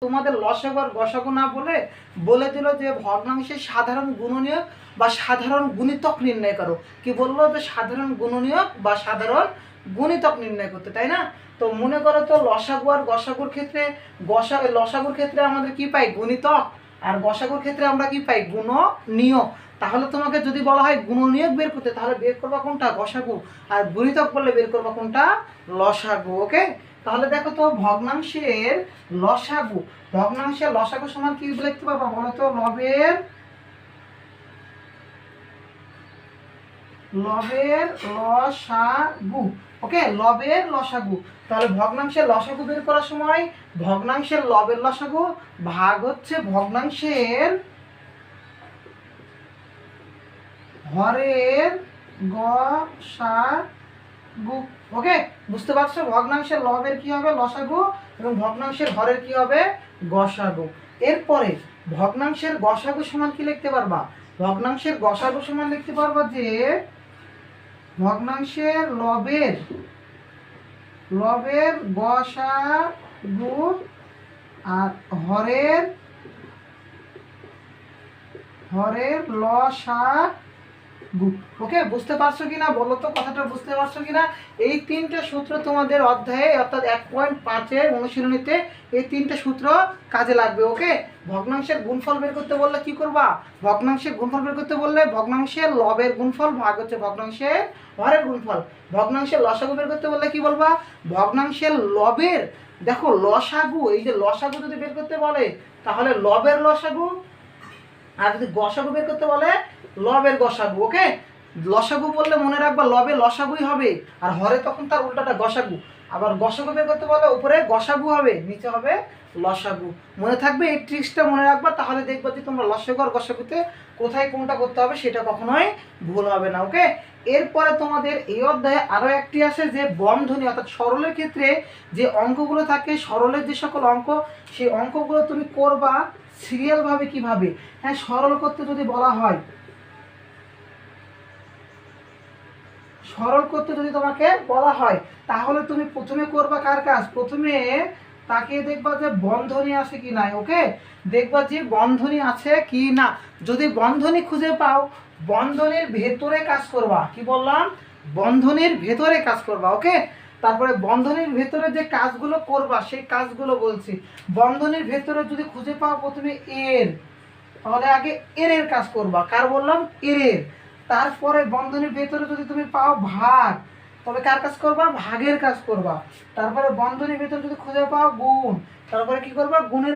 তোমাদের লসাগু আর গসাগু না বলে দিল যে ভগ্নাংশের সাধারণ গুণনীয়ক বা সাধারণ গুণিতক নির্ণয় করো। কি বললো? যে সাধারণ গুণনীয়ক বা সাধারণ গুণিতক নির্ণয় করতে, তাই না? তো মনে করো তো লসাগু আর গসাগুর ক্ষেত্রে লসাগুর ক্ষেত্রে আমাদের কি পাই? গুণিতক। আর গসাগুর ক্ষেত্রে আমরা কি পাই? গুণনীয়ক। তাহলে তোমাকে যদি বলা হয় গুণনীয়ক বের করতে, তাহলে বের করবা কোনটা? গসাগু। আর গুণিতক বললে বের করবা কোনটা? লসাগু। ওকে, তাহলে দেখো তো ভগ্নাংশের লসাগু সমান কি লিখতে পারবা বলো তো? লবের লসাগু। ওকে, লবের লসাগু। তাহলে ভগ্নাংশের লসাগু বের করার সময় ভগ্নাংশের লবের লসাগু ভাগ হচ্ছে ভগ্নাংশের হরের গসাগু। ওকে, বুঝতে পারছো? ভগ্নাংশের লবের কি হবে? লসাগু, এবং ভগ্নাংশের হরের কি হবে? গসাগু। এরপরে ভগ্নাংশের গসাগু সমান কি লিখতে পারবা? ভগ্নাংশের গসাগু সমান লিখতে পারবা যে ভগ্নাংশের লবের গসাগু আর হরের লসাগু। ওকে, বুঝতে পারছো কিনা বলো তো? কথাটা বুঝতে পারছো কিনা? এই তিনটা সূত্র তোমাদের অধ্যায়ে অর্থাৎ 1.5 অনুশীলনীতে এই তিনটা সূত্র কাজে লাগবে। ওকে, ভগ্নাংশের গুণফল বের করতে বললে কি করবা? ভগ্নাংশের গুণফল বের করতে বললে ভগ্নাংশের লবের গুণফল ভাগ হচ্ছে ভগ্নাংশের হরের গুণফল। ভগ্নাংশের লসাগু বের করতে বললে কি বলবা? ভগ্নাংশের লবের, দেখো লসাগু, এই যে লসাগু যদি বের করতে বলে তাহলে লবের লসাগু, আর যদি গসাগু বের করতে বলে লবের গসাগু। ওকে, লসাগু বললে মনে রাখবা লবে লসাগুই হবে, আর হরে তখন তার উল্টাটা গসাগু। আবার গসাগু বের করতে বলে উপরে গসাগু হবে, নিচে হবে লসাগু। মনে থাকবে এই ট্রিক্সটা, মনে রাখবা, তাহলে দেখবা যে তোমরা লসাগু আর গসাগুতে কোথায় কোনটা করতে হবে সেটা কখনোই ভুল হবে না। ওকে, এরপরে তোমাদের এই অধ্যায়ে আরও একটি আছে যে বন্ধনী অর্থাৎ সরলের ক্ষেত্রে যে অঙ্কগুলো থাকে, সরলের যে সকল অঙ্ক, সেই অঙ্কগুলো তুমি করবা সিরিয়ালভাবে। কিভাবে? হ্যাঁ, সরল করতে যদি বলা হয়, সরল করতে যদি তোমাকে বলা হয়, তাহলে তুমি প্রথমে করবা কার কাজ? প্রথমে তাকে দেখবা যে বন্ধনী আছে কি নাই। ওকে, দেখবা যে বন্ধনী আছে কি না। যদি বন্ধনী খুঁজে পাও, বন্ধনীর ভেতরে কাজ করবা। কি বললাম? বন্ধনীর ভেতরে কাজ করবা। ওকে, তারপরে বন্ধনীর ভেতরে যে কাজগুলো করবা সেই কাজগুলো বলছি। বন্ধনীর ভেতরে যদি খুঁজে পাও প্রথমে এর, তাহলে আগে এর কাজ করবা। কার বললাম? এর। তারপরে বন্ধনীর ভেতরে যদি তুমি পাও ভাগ, তবে কার কাজ করবা? ভাগের কাজ করবা। তারপরে বন্ধনীর ভেতরে যদি খুঁজে পাও গুণ, তারপরে কি করবা? গুণের